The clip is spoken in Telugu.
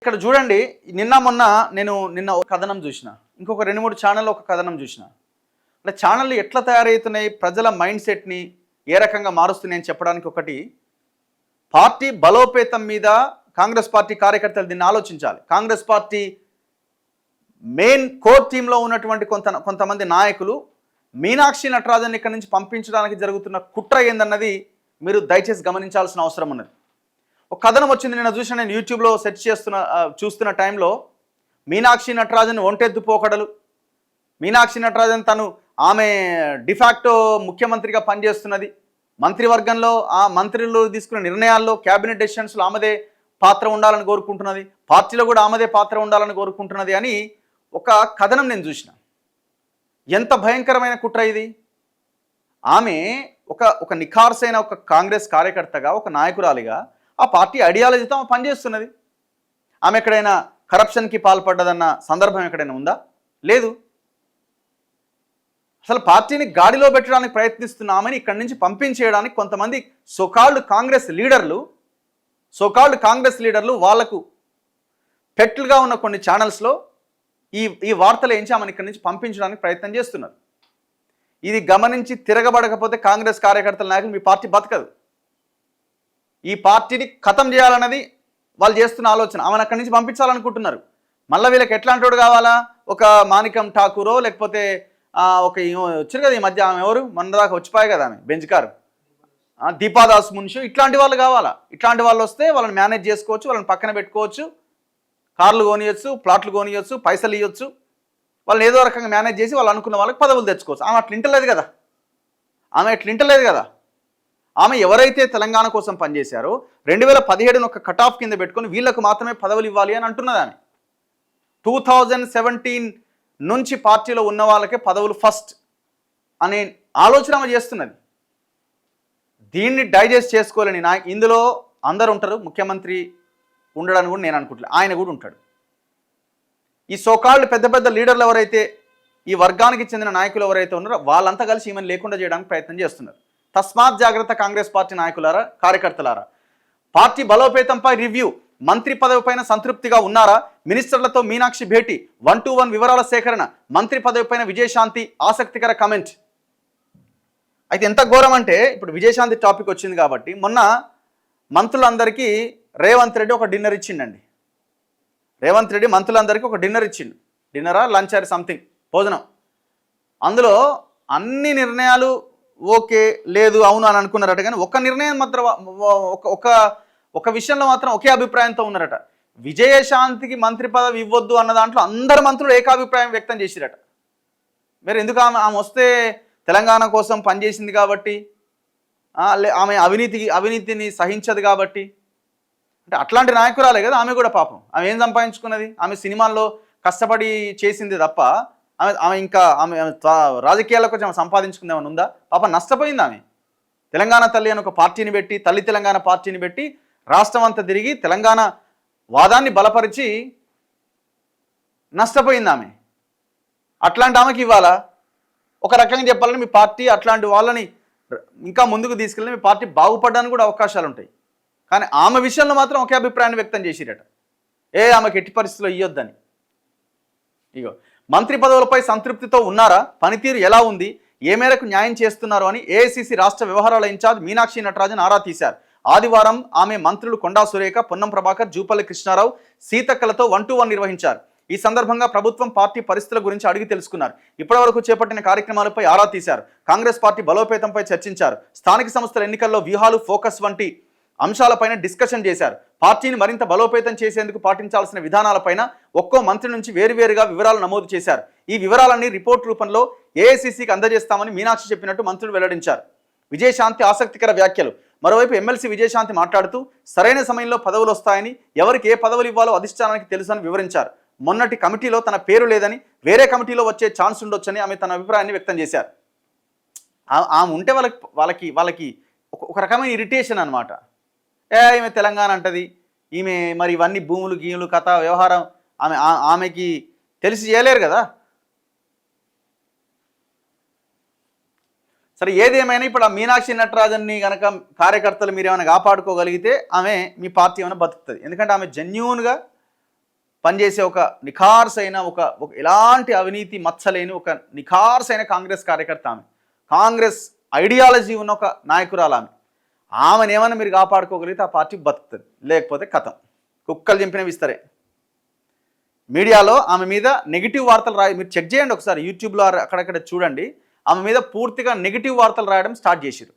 ఇక్కడ చూడండి, మొన్న నిన్న ఒక కథనం చూసిన, ఇంకొక 2-3 ఛానల్లో ఒక కథనం చూసిన. అంటే ఛానళ్ళు ఎట్లా తయారవుతున్నాయి, ప్రజల మైండ్ సెట్ని ఏ రకంగా మారుస్తున్నాయని చెప్పడానికి ఒకటి, పార్టీ బలోపేతం మీద కాంగ్రెస్ పార్టీ కార్యకర్తలు దీన్ని ఆలోచించాలి. కాంగ్రెస్ పార్టీ మెయిన్ కోర్ టీంలో ఉన్నటువంటి కొంతమంది నాయకులు మీనాక్షి నటరాజన్ ఇక్కడి నుంచి పంపించడానికి జరుగుతున్న కుట్ర ఏందన్నది మీరు దయచేసి గమనించాల్సిన అవసరం ఉన్నది. ఒక కథనం వచ్చింది, నేను యూట్యూబ్లో సెర్చ్ చూస్తున్న టైంలో, మీనాక్షి నటరాజన్ ఒంటెద్దుపోకడలు, మీనాక్షి నటరాజన్ ఆమె డిఫాక్టో ముఖ్యమంత్రిగా పనిచేస్తున్నది, మంత్రివర్గంలో ఆ మంత్రులు తీసుకున్న నిర్ణయాల్లో క్యాబినెట్ డెసిషన్స్లో ఆమెదే పాత్ర ఉండాలని కోరుకుంటున్నది, పార్టీలో కూడా ఆమెదే పాత్ర ఉండాలని కోరుకుంటున్నది అని ఒక కథనం నేను చూసిన. ఎంత భయంకరమైన కుట్ర ఇది! ఆమె ఒక నిఖార్సైన ఒక కాంగ్రెస్ కార్యకర్తగా, ఒక నాయకురాలిగా ఆ పార్టీ ఐడియాలజీతో ఆమె పనిచేస్తున్నది. ఆమె ఎక్కడైనా కరప్షన్కి పాల్పడ్డదన్న సందర్భం ఎక్కడైనా ఉందా? లేదు. అసలు పార్టీని గాడిలో పెట్టడానికి ప్రయత్నిస్తున్నామని ఇక్కడి నుంచి పంపించేయడానికి కొంతమంది సోకాల్డ్ కాంగ్రెస్ లీడర్లు వాళ్లకు పెట్లుగా ఉన్న కొన్ని ఛానల్స్లో ఈ వార్తలు ఏంచి ఆమెను ఇక్కడి నుంచి పంపించడానికి ప్రయత్నం చేస్తున్నారు. ఇది గమనించి తిరగబడకపోతే కాంగ్రెస్ కార్యకర్తల నాయకులు మీ పార్టీ బతకదు. ఈ పార్టీని ఖతం చేయాలన్నది వాళ్ళు చేస్తున్న ఆలోచన. ఆమెను అక్కడి నుంచి పంపించాలనుకుంటున్నారు. మళ్ళీ వీళ్ళకి ఎట్లాంటి కావాలా? ఒక మాణికం ఠాకూరో, లేకపోతే ఒక వచ్చారు కదా ఈ మధ్య, ఆమె ఎవరు మన దాకా వచ్చిపోయాయి కదా, ఆమె బెంచ్ కారు, దీపాదాస్ మున్షి, ఇట్లాంటి వాళ్ళు కావాలా? ఇట్లాంటి వాళ్ళు వస్తే వాళ్ళని మేనేజ్ చేసుకోవచ్చు, వాళ్ళని పక్కన పెట్టుకోవచ్చు, కార్లు కొనియొచ్చు, ప్లాట్లు కొనియొచ్చు, పైసలు ఇవ్వచ్చు, వాళ్ళని ఏదో రకంగా మేనేజ్ చేసి వాళ్ళు అనుకున్న వాళ్ళకి పదవులు తెచ్చుకోవచ్చు. ఆమె అట్లా ఇంటలేదు కదా. ఆమె ఎవరైతే తెలంగాణ కోసం పనిచేశారో 2017 ఒక కట్ ఆఫ్ కింద పెట్టుకొని వీళ్ళకు మాత్రమే పదవులు ఇవ్వాలి అని అంటున్నది ఆమె. 2017 నుంచి పార్టీలో ఉన్న వాళ్ళకే పదవులు ఫస్ట్ అనే ఆలోచన ఆమె చేస్తున్నది. దీన్ని డైజెస్ట్ చేసుకోలేని ఇందులో అందరు ఉంటారు. ముఖ్యమంత్రి ఉండడానికి కూడా నేను అనుకుంటున్నా, ఆయన కూడా ఉంటాడు. ఈ సోకాల్డ్ పెద్ద పెద్ద లీడర్లు ఎవరైతే, ఈ వర్గానికి చెందిన నాయకులు ఎవరైతే ఉన్నారో వాళ్ళంతా కలిసి ఈమెను లేకుండా చేయడానికి ప్రయత్నం చేస్తున్నారు. తస్మాత్ జాగ్రత్త కాంగ్రెస్ పార్టీ నాయకులారా, కార్యకర్తలారా. పార్టీ బలోపేతంపై రివ్యూ, మంత్రి పదవిపైన సంతృప్తిగా ఉన్నారా? మినిస్టర్లతో మీనాక్షి భేటీ, 1-to-1 వివరాల సేకరణ, మంత్రి పదవిపైన విజయశాంతి ఆసక్తికర కమెంట్. అయితే ఎంత ఘోరం అంటే, ఇప్పుడు విజయశాంతి టాపిక్ వచ్చింది కాబట్టి, మొన్న మంత్రులందరికీ రేవంత్ రెడ్డి ఒక డిన్నర్ ఇచ్చిండండి. రేవంత్ రెడ్డి మంత్రులందరికీ ఒక డిన్నర్ ఇచ్చిండు. డిన్నరా లంచ్ ఆర్ సంథింగ్, భోజనం. అందులో అన్ని నిర్ణయాలు ఓకే, లేదు, అవును అని అనుకున్నారట. కానీ ఒక నిర్ణయం మాత్రం, ఒక విషయంలో మాత్రం ఒకే అభిప్రాయంతో ఉన్నారట. విజయశాంతికి మంత్రి పదవి ఇవ్వద్దు అన్న దాంట్లో అందరు మంత్రులు ఏకాభిప్రాయం వ్యక్తం చేసిరట. మరి ఎందుకు? ఆమె వస్తే తెలంగాణ కోసం పనిచేసింది కాబట్టి, ఆమె అవినీతిని సహించదు కాబట్టి. అంటే అట్లాంటి నాయకురాలే కదా ఆమె కూడా. పాపం ఆమె ఏం సంపాదించుకున్నది? ఆమె సినిమాల్లో కష్టపడి చేసింది తప్ప ఆమె రాజకీయాలకు కొంచెం సంపాదించుకుంది ఏమైనా ఉందా? పాపం నష్టపోయింది ఆమె. తెలంగాణ తల్లి అని ఒక పార్టీని పెట్టి, తల్లి తెలంగాణ పార్టీని పెట్టి రాష్ట్రం అంతా తిరిగి తెలంగాణ వాదాన్ని బలపరిచి నష్టపోయింది ఆమె. అట్లాంటి ఆమెకి ఇవ్వాలా? ఒక రకంగా చెప్పాలని మీ పార్టీ అట్లాంటి వాళ్ళని ఇంకా ముందుకు తీసుకెళ్ళి మీ పార్టీ బాగుపడడానికి కూడా అవకాశాలు ఉంటాయి. కానీ ఆమె విషయంలో మాత్రం ఒకే అభిప్రాయాన్ని వ్యక్తం చేసిరట, ఆమెకి ఎట్టి పరిస్థితుల్లో ఇవ్వద్దని. ఇగో, మంత్రి పదవులపై సంతృప్తితో ఉన్నారా? పనితీరు ఎలా ఉంది? ఏ మేరకు న్యాయం చేస్తున్నారు అని ఏఐసిసి రాష్ట్ర వ్యవహారాల ఇన్ఛార్జ్ మీనాక్షి నటరాజన్ ఆరా తీశారు. ఆదివారం ఆమె మంత్రులు కొండా సురేఖ, పొన్నం ప్రభాకర్, జూపల్లి కృష్ణారావు, సీతక్కలతో 1-to-1 నిర్వహించారు. ఈ సందర్భంగా ప్రభుత్వం, పార్టీ పరిస్థితుల గురించి అడిగి తెలుసుకున్నారు. ఇప్పటివరకు చేపట్టిన కార్యక్రమాలపై ఆరా తీశారు. కాంగ్రెస్ పార్టీ బలోపేతంపై చర్చించారు. స్థానిక సంస్థల ఎన్నికల్లో వ్యూహాలు, ఫోకస్ వంటి అంశాలపైన డిస్కషన్ చేశారు. పార్టీని మరింత బలోపేతం చేసేందుకు పాటించాల్సిన విధానాలపైన ఒక్కో మంత్రి నుంచి వేరువేరుగా వివరాలు నమోదు చేశారు. ఈ వివరాలన్నీ రిపోర్ట్ రూపంలో ఏఐసిసికి అందజేస్తామని మీనాక్షి చెప్పినట్టు మంత్రులు వెల్లడించారు. విజయశాంతి ఆసక్తికర వ్యాఖ్యలు. మరోవైపు ఎమ్మెల్సీ విజయశాంతి మాట్లాడుతూ సరైన సమయంలో పదవులు వస్తాయని, ఎవరికి ఏ పదవులు ఇవ్వాలో అధిష్టానానికి తెలుసని వివరించారు. మొన్నటి కమిటీలో తన పేరు లేదని, వేరే కమిటీలో వచ్చే ఛాన్స్ ఉండొచ్చని ఆమె తన అభిప్రాయాన్ని వ్యక్తం చేశారు. ఆమె ఉంటే వాళ్ళకి ఒక రకమైన ఇరిటేషన్ అనమాట. ఈమె తెలంగాణ అంటది, ఈమె మరి ఇవన్నీ భూములు గీములు కథ వ్యవహారం ఆమెకి తెలిసి చేయలేరు కదా. సరే, ఏదేమైనా ఇప్పుడు ఆ మీనాక్షి నటరాజన్ని కనుక కార్యకర్తలు మీరు ఏమైనా కాపాడుకోగలిగితే ఆమె మీ పార్టీ ఏమైనా బతుకుతుంది. ఎందుకంటే ఆమె జెన్యూన్గా పనిచేసే ఒక నిఖార్సైన ఒక ఎలాంటి అవినీతి మచ్చలేని ఒక నిఖార్సైన కాంగ్రెస్ కార్యకర్త ఆమె. కాంగ్రెస్ ఐడియాలజీ ఉన్న ఒక నాయకురాలు ఆమె. ఆమెను ఏమైనా మీరు కాపాడుకోగలిగితే ఆ పార్టీ బతుకుతుంది, లేకపోతే కథం కుక్కలు చింపినవి ఇస్తారే. మీడియాలో ఆమె మీద నెగిటివ్ వార్తలు రాయి, మీరు చెక్ చేయండి ఒకసారి యూట్యూబ్లో అక్కడక్కడ చూడండి. ఆమె మీద పూర్తిగా నెగిటివ్ వార్తలు రాయడం స్టార్ట్ చేశారు.